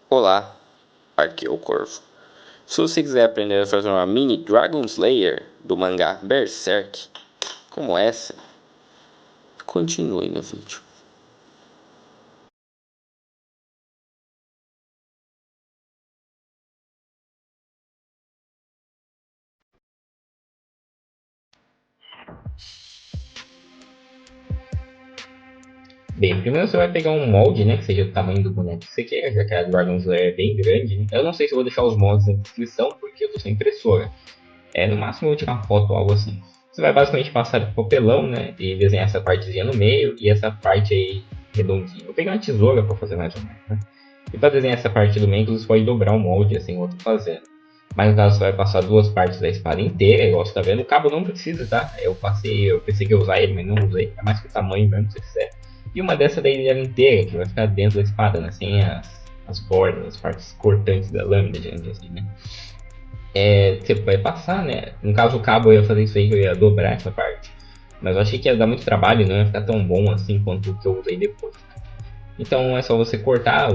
Olá, aqui é o Corvo. Se você quiser aprender a fazer uma mini Dragon Slayer do mangá Berserk, como essa, continue no vídeo. Bem, primeiro você vai pegar um molde, né, que seja do tamanho do boneco que você quer, já que a Dragon Slayer é bem grande, né? Eu não sei se eu vou deixar os moldes na descrição, porque eu tô sem impressora. No máximo eu vou tirar uma foto ou algo assim. Você vai basicamente passar de papelão, né, e desenhar essa partezinha no meio e essa parte aí redondinha. Eu vou pegar uma tesoura para fazer mais ou menos, né? E para desenhar essa parte do meio, você pode dobrar o molde, assim, o outro fazendo. Mas no caso, você vai passar duas partes da espada inteira, igual você tá vendo. O cabo não precisa, tá? Eu pensei que ia usar ele, mas não usei. É mais que o tamanho mesmo, se você quiser. E uma dessa daí ela inteira, que vai ficar dentro da espada, né? Sem as bordas, as partes cortantes da lâmina, digamos assim, né? Você vai passar, né? No caso, o cabo eu ia fazer isso aí, eu ia dobrar essa parte. Mas eu achei que ia dar muito trabalho e não ia ficar tão bom assim quanto o que eu usei depois. Então é só você cortar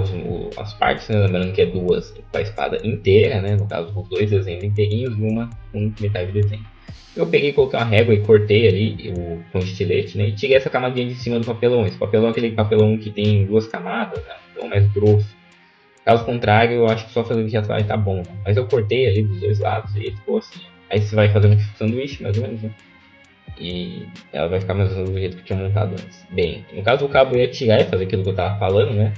as partes, né? Lembrando que é duas com a espada inteira, né? No caso, os dois desenhos inteirinhos e uma com metade do desenho. Eu peguei, coloquei uma régua e cortei ali com estilete, né? E tirei essa camadinha de cima do papelão. Esse papelão é aquele papelão que tem duas camadas, né? Então mais grosso. Caso contrário, eu acho que só fazer de atrás tá bom. Né? Mas eu cortei ali dos dois lados e ficou assim. Aí você vai fazer um sanduíche, mais ou menos, né? E ela vai ficar mais ou menos do jeito que eu tinha montado antes. Bem, no caso o cabo eu ia tirar e fazer aquilo que eu tava falando, né?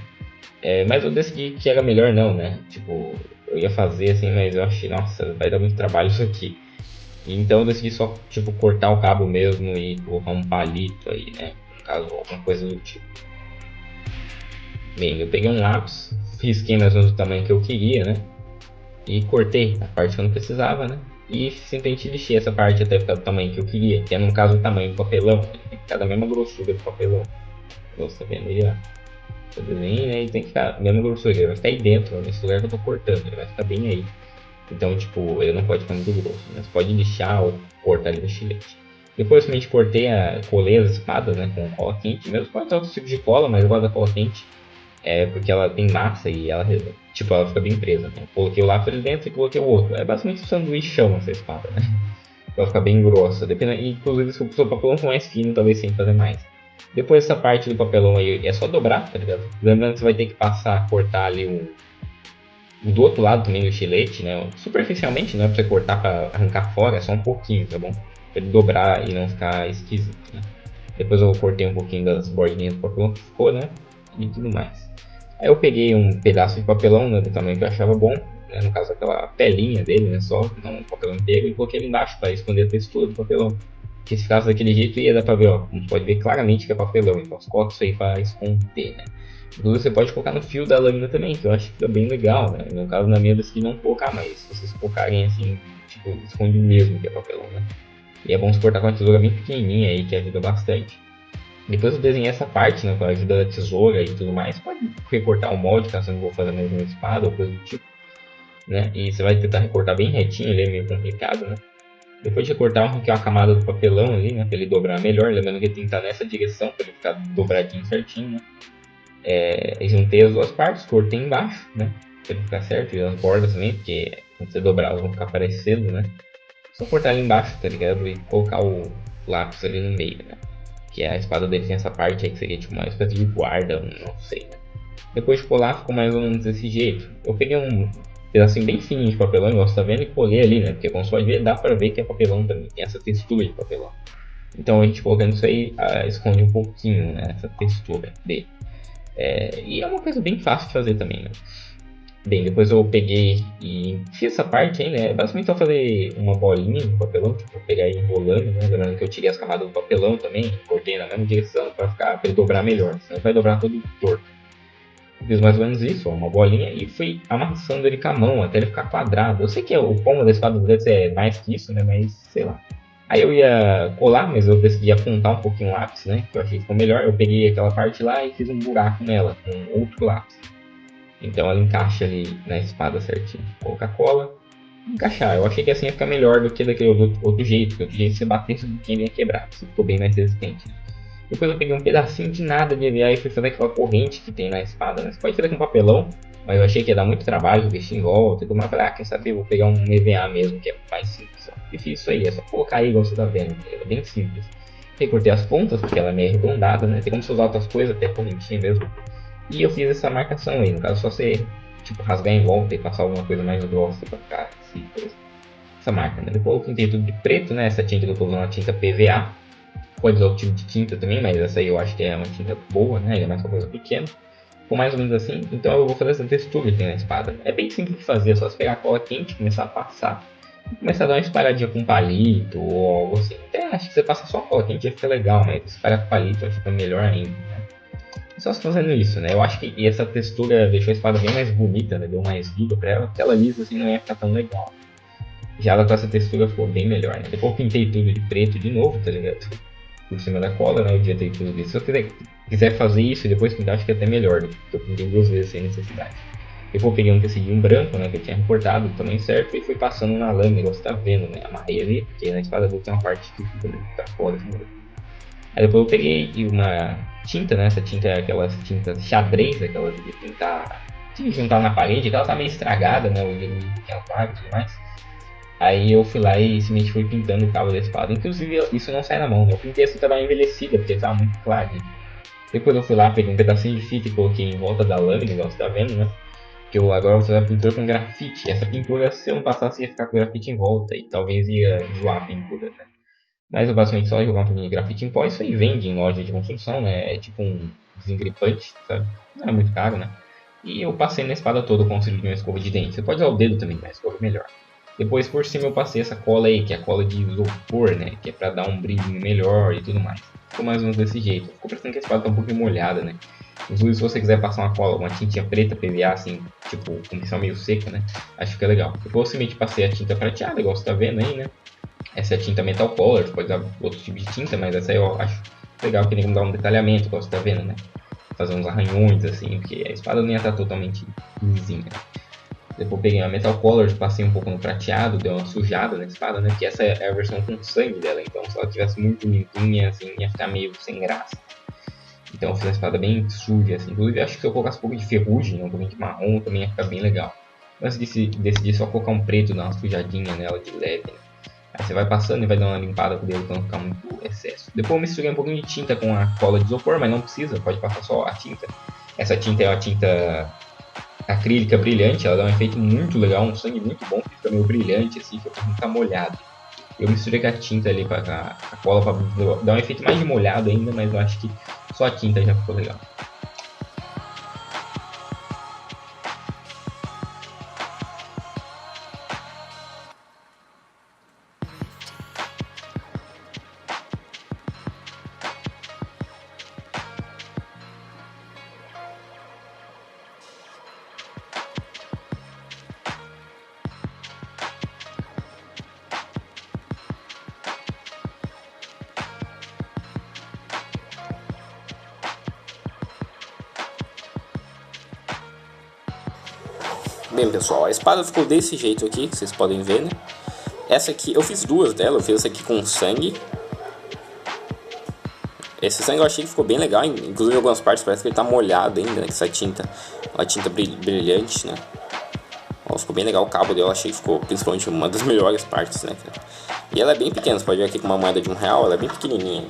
Mas eu decidi que era melhor não, né? Tipo, eu ia fazer assim, mas eu achei, nossa, vai dar muito trabalho isso aqui. Então eu decidi só, tipo, cortar o cabo mesmo e colocar um palito aí, né? No caso, alguma coisa do tipo. Bem, eu peguei um lápis, risquei mais ou menos o tamanho que eu queria, né? E cortei a parte que eu não precisava, né? E simplesmente lixei essa parte até ficar do tamanho que eu queria, que é no caso o tamanho do papelão, ele tem que ficar da mesma grossura do papelão. Você vendo aí, ó. O desenho, né? Ele tem que ficar da mesma grossura, ele vai ficar aí dentro, nesse lugar que eu tô cortando, ele vai ficar bem aí. Então, tipo, ele não pode ficar muito grosso, né? Você pode lixar ou cortar ele no estilete. Depois eu cortei colei as espadas, né? Com cola quente, mesmo pode ter outros tipos de cola, mas eu gosto da cola quente. Porque ela tem massa e ela, tipo, ela fica bem presa. Né? Coloquei o lápis ali dentro e coloquei o outro. É basicamente um sanduíchão essa espada, né? Ela fica bem grossa. Dependendo, inclusive, se o seu papelão for mais fino, talvez sem fazer mais. Depois essa parte do papelão aí é só dobrar, tá ligado? Lembrando que você vai ter que passar, cortar ali o do outro lado também do estilete, né? Superficialmente, não é pra você cortar pra arrancar fora, é só um pouquinho, tá bom? Pra ele dobrar e não ficar esquisito, né? Depois eu cortei um pouquinho das bordinhas do papelão que ficou, né? E tudo mais. Aí eu peguei um pedaço de papelão, né, do tamanho que eu achava bom, né, no caso aquela pelinha dele, né, só, não o papelão inteiro, e coloquei ele embaixo para esconder a textura do papelão. Porque se ficasse daquele jeito ia dar pra ver, ó, a gente pode ver claramente que é papelão, então você coloca isso aí para esconder, né. Inclusive você pode colocar no fio da lâmina também, que eu acho que fica bem legal, né. No caso na minha eu decidi não colocar, mas se vocês colocarem assim, tipo, esconde mesmo que é papelão, né. E é bom se cortar com uma tesoura bem pequenininha aí, que ajuda bastante. Depois eu desenhei essa parte, né, com a ajuda da tesoura e tudo mais. Pode recortar o molde, caso você não vou fazer a mesma espada ou coisa do tipo, né? E você vai tentar recortar bem retinho, ele é meio complicado, né? Depois de recortar, eu arranquei uma camada do papelão ali, né, pra ele dobrar melhor. Lembrando que ele tem que estar nessa direção pra ele ficar dobradinho certinho, né? Juntei as duas partes, cortei embaixo, né? Pra ele ficar certo, e as bordas também, porque quando você dobrar elas vão ficar parecendo, né? Só cortar ali embaixo, tá ligado? E colocar o lápis ali no meio, né? Que a espada dele tem essa parte aí que seria tipo uma espécie de guarda, não sei, né? Depois de colar ficou mais ou menos desse jeito. Eu peguei um pedacinho bem fininho de papelão, igual você tá vendo, e colei ali, né? Porque como você pode ver, dá pra ver que é papelão também, tem essa textura de papelão. Então a gente colocando isso aí, esconde um pouquinho, né? Essa textura dele. E é uma coisa bem fácil de fazer também, né? Bem, depois eu peguei e fiz essa parte aí, né? Basicamente só fazer uma bolinha no papelão, tipo, pegar e enrolando, né? Lembrando que eu tirei as camadas do papelão também, cortei na mesma direção pra ele dobrar melhor, senão ele vai dobrar todo torto. Fiz mais ou menos isso, ó, uma bolinha, e fui amassando ele com a mão até ele ficar quadrado. Eu sei que o pomo da espada dos dedos é mais que isso, né? Mas sei lá. Aí eu ia colar, mas eu decidi apontar um pouquinho o lápis, né? Que eu achei que ficou melhor. Eu peguei aquela parte lá e fiz um buraco nela com outro lápis. Então ela encaixa ali na espada certinho. Colocar cola, encaixar. Eu achei que assim ia ficar melhor do que daquele outro jeito. Porque outro jeito você batesse no quem ia quebrar. Isso ficou bem mais resistente. Depois eu peguei um pedacinho de nada de EVA e fui fazer aquela corrente que tem na espada. Né? Você pode fazer com papelão, Mas eu achei que ia dar muito trabalho, investir em volta e tudo mais. Falei, quer saber, vou pegar um EVA mesmo, que é mais simples. E fiz isso aí, é só colocar aí, igual você tá vendo. É bem simples. Recortei as pontas, porque ela é meio arredondada, né? Tem como você usar outras coisas, até correntinha mesmo. E eu fiz essa marcação aí, no caso, só você tipo, rasgar em volta e passar alguma coisa mais grossa pra ficar essa marca, né? Depois eu pintei tudo de preto, né? Essa tinta que eu tô usando é a tinta PVA. Pode usar outro tipo de tinta também, mas essa aí eu acho que é uma tinta boa, né? É mais uma coisa pequena. Ficou mais ou menos assim, então eu vou fazer essa textura que tem na espada. É bem simples de fazer, é só você pegar a cola quente, começar a passar e começar a dar uma espalhadinha com palito ou algo assim. Até acho que você passa só a cola quente já fica legal, mas espalhar com palito fica melhor ainda, né? Só fazendo isso, né? Eu acho que essa textura deixou a espada bem mais bonita, né? Deu mais vida pra ela, porque ela lisa assim não ia ficar tão legal. Já ela com essa textura ficou bem melhor, né? Depois eu pintei tudo de preto de novo, tá ligado? Por cima da cola, né? Eu adiantei tudo isso. Se eu quiser fazer isso e depois pintar, acho que é até melhor, porque eu pintei 2 vezes sem necessidade. Depois eu peguei um tecidinho branco, né? Que eu tinha recortado do tamanho certo e fui passando na lâmina, igual você tá vendo, né? Amarrei ali, porque na espada dele tem uma parte que fica pra fora, assim, Aí depois eu peguei uma tinta, né? Essa tinta é aquelas tintas xadrez, aquelas de pintar, de juntar na parede, que ela tá meio estragada, né? O jeito que ela paga e tudo mais. Aí eu fui lá e simplesmente fui pintando o cabo da espada. Inclusive isso não sai na mão, né? Eu pintei essa tava envelhecida, porque estava muito clara. Depois eu fui lá, peguei um pedacinho de fita e coloquei em volta da lâmina, igual você tá vendo, né? Que eu agora vou fazer a pintura com grafite. Essa pintura, se eu não passasse, ia ficar com grafite em volta e talvez ia zoar a pintura, né? Mas eu basicamente só jogar um pouquinho de grafite em pó, isso aí vende em loja de construção, né? É tipo um desengripante, sabe? Não é muito caro, né? E eu passei na espada toda com o auxílio de uma escova de dente. Você pode usar o dedo também, mas escova é melhor. Depois por cima eu passei essa cola aí, que é a cola de isopor, né? Que é pra dar um brilhinho melhor e tudo mais. Ficou mais ou menos desse jeito. Ficou parecendo que a espada tá um pouquinho molhada, né? Inclusive se você quiser passar uma cola, uma tintinha preta PVA, assim, tipo, com pincel meio seca, né? Acho que fica legal. Depois eu simplesmente passei a tinta prateada, igual você tá vendo aí, né? Essa é a tinta Metal Color, você pode usar outro tipo de tinta, mas essa aí eu acho legal, que tem como dar um detalhamento, como você tá vendo, né? Fazer uns arranhões assim, porque a espada não ia estar totalmente lisinha. Depois peguei a Metal Color, passei um pouco no prateado, deu uma sujada na espada, né? Porque essa é a versão com sangue dela, então se ela tivesse muito limpinha, assim, ia ficar meio sem graça. Então eu fiz a espada bem suja, assim. Inclusive acho que se eu colocasse um pouco de ferrugem, um pouquinho de marrom, também ia ficar bem legal. Mas decidi só colocar um preto, dar uma sujadinha nela de leve, né? Aí você vai passando e vai dar uma limpada com o dedo pra não ficar muito excesso. Depois eu misturei um pouquinho de tinta com a cola de isopor, mas não precisa, pode passar só a tinta. Essa tinta é uma tinta acrílica brilhante, ela dá um efeito muito legal, um sangue muito bom, que fica meio brilhante assim, fica como tá molhado. Eu misturei com a tinta ali, com a cola pra dar um efeito mais de molhado ainda, mas eu acho que só a tinta já ficou legal. Bem, pessoal, a espada ficou desse jeito aqui, que vocês podem ver, né? Essa aqui, eu fiz duas dela, eu fiz essa aqui com sangue. Esse sangue eu achei que ficou bem legal, inclusive em algumas partes parece que ele tá molhado ainda, né? Que essa tinta, uma tinta brilhante, né? Ó, ficou bem legal o cabo dela, achei que ficou principalmente uma das melhores partes, né? E ela é bem pequena, você pode ver aqui com uma moeda de R$1, ela é bem pequenininha.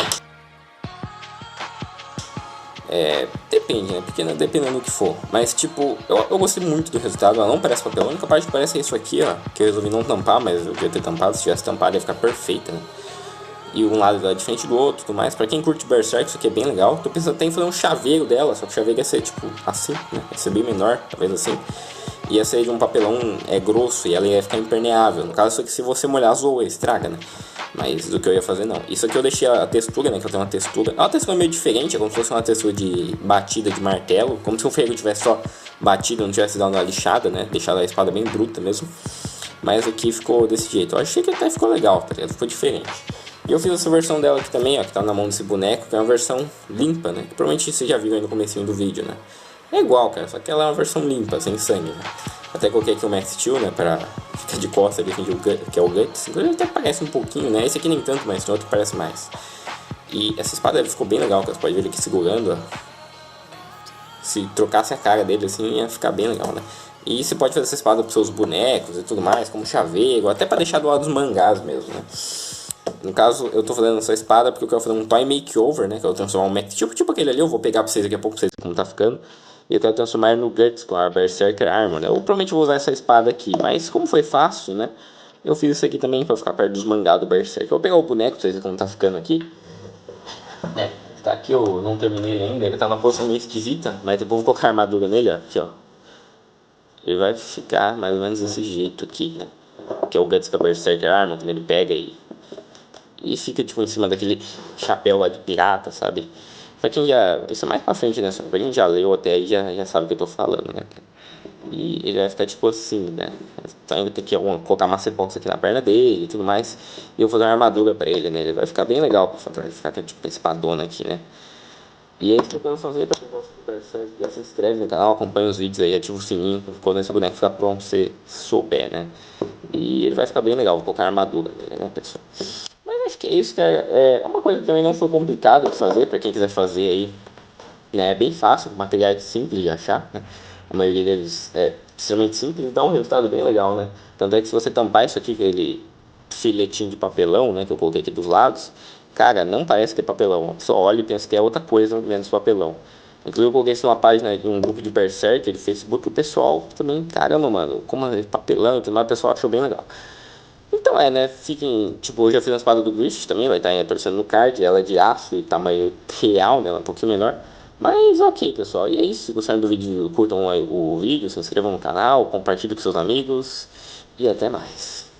Depende, né? Pequena dependendo do que for. Mas, tipo, eu gostei muito do resultado. Ela não parece papel. A única parte que parece é isso aqui, ó. Que eu resolvi não tampar, mas eu devia ter tampado. Se tivesse tampado, ia ficar perfeita, né? E um lado é diferente do outro, tudo mais. Pra quem curte Berserk, isso aqui é bem legal. Tô pensando até em fazer um chaveiro dela. Só que o chaveiro ia ser, tipo, assim, né? Ia ser bem menor, talvez assim. Ia ser de um papelão grosso e ela ia ficar impermeável. No caso, só que se você molhar, zoa, estraga, né? Mas do que eu ia fazer, não. Isso aqui eu deixei a textura, né? Que eu tenho uma textura. É uma textura meio diferente, é como se fosse uma textura de batida de martelo. Como se o ferro tivesse só batido, não tivesse dado uma lixada, né? Deixado a espada bem bruta mesmo. Mas aqui ficou desse jeito. Eu achei que até ficou legal, tá ligado? Ficou diferente. E eu fiz essa versão dela aqui também, ó. Que tá na mão desse boneco, que é uma versão limpa, né? Que provavelmente você já viu aí no comecinho do vídeo, né? É igual, cara, só que ela é uma versão limpa, sem sangue, né? Até coloquei aqui o Max Steel, né, pra ficar de costas ali, que é o Guts. Inclusive ele até parece um pouquinho, né? Esse aqui nem tanto, mas tem outro que parece mais. E essa espada ficou bem legal, cara. Você pode ver ele aqui segurando, ó. se trocasse a cara dele assim, ia ficar bem legal, né? E você pode fazer essa espada pros seus bonecos e tudo mais, como chaveiro, até pra deixar do lado dos mangás mesmo, né? No caso, eu tô fazendo essa espada porque eu quero fazer um toy makeover, né? Que eu vou transformar um mech, tipo aquele ali, eu vou pegar pra vocês daqui a pouco, pra vocês verem como tá ficando. E eu quero transformar no Guts com a Berserker Armor, né? Eu provavelmente vou usar essa espada aqui, mas como foi fácil, né? Eu fiz isso aqui também pra ficar perto dos mangás do Berserker. Eu vou pegar o boneco pra vocês verem como tá ficando aqui. Tá aqui, eu não terminei ele ainda, ele tá numa posição meio esquisita, mas depois eu vou colocar a armadura nele, ó. Aqui, ó. Ele vai ficar mais ou menos desse jeito aqui, né? Que é o Guts com a Berserker Armor, quando ele pega e fica tipo em cima daquele chapéu lá de pirata, sabe? Pra quem já. Isso é mais pra frente, né? Pra quem já leu até aí já sabe o que eu tô falando, né? E ele vai ficar tipo assim, né? Então eu vou ter que colocar uma box aqui na perna dele e tudo mais. E eu vou fazer uma armadura pra ele, né? Ele vai ficar bem legal pra ficar tipo espadona aqui, né? E é isso que eu quero fazer. Pra quem gosta do Berserk, já se inscreve no canal, acompanha os vídeos aí, ativa o sininho quando esse boneco ficar pronto, você souber, né? E ele vai ficar bem legal, vou colocar a armadura dele, né, pessoal? Mas acho que é isso, cara. É uma coisa que também não foi complicado de fazer, pra quem quiser fazer aí. Né? É bem fácil, materiais simples de achar, né? A maioria deles é extremamente simples e dá um resultado bem legal, né? Tanto é que se você tampar isso aqui, aquele filetinho de papelão, né, que eu coloquei aqui dos lados, cara, não parece que é papelão. Só olha e pensa que é outra coisa menos papelão. Inclusive eu coloquei isso numa página de um grupo de Berserk de Facebook, o pessoal também, caramba, mano, como é papelão, tudo mais, o pessoal achou bem legal. Então né, fiquem, tipo, eu já fiz uma espada do Griffith também, vai estar torcendo no card, ela é de aço e tamanho real, né, ela é um pouquinho menor. Mas ok, pessoal, e é isso, se gostaram do vídeo, curtam o vídeo, se inscrevam no canal, compartilhem com seus amigos e até mais.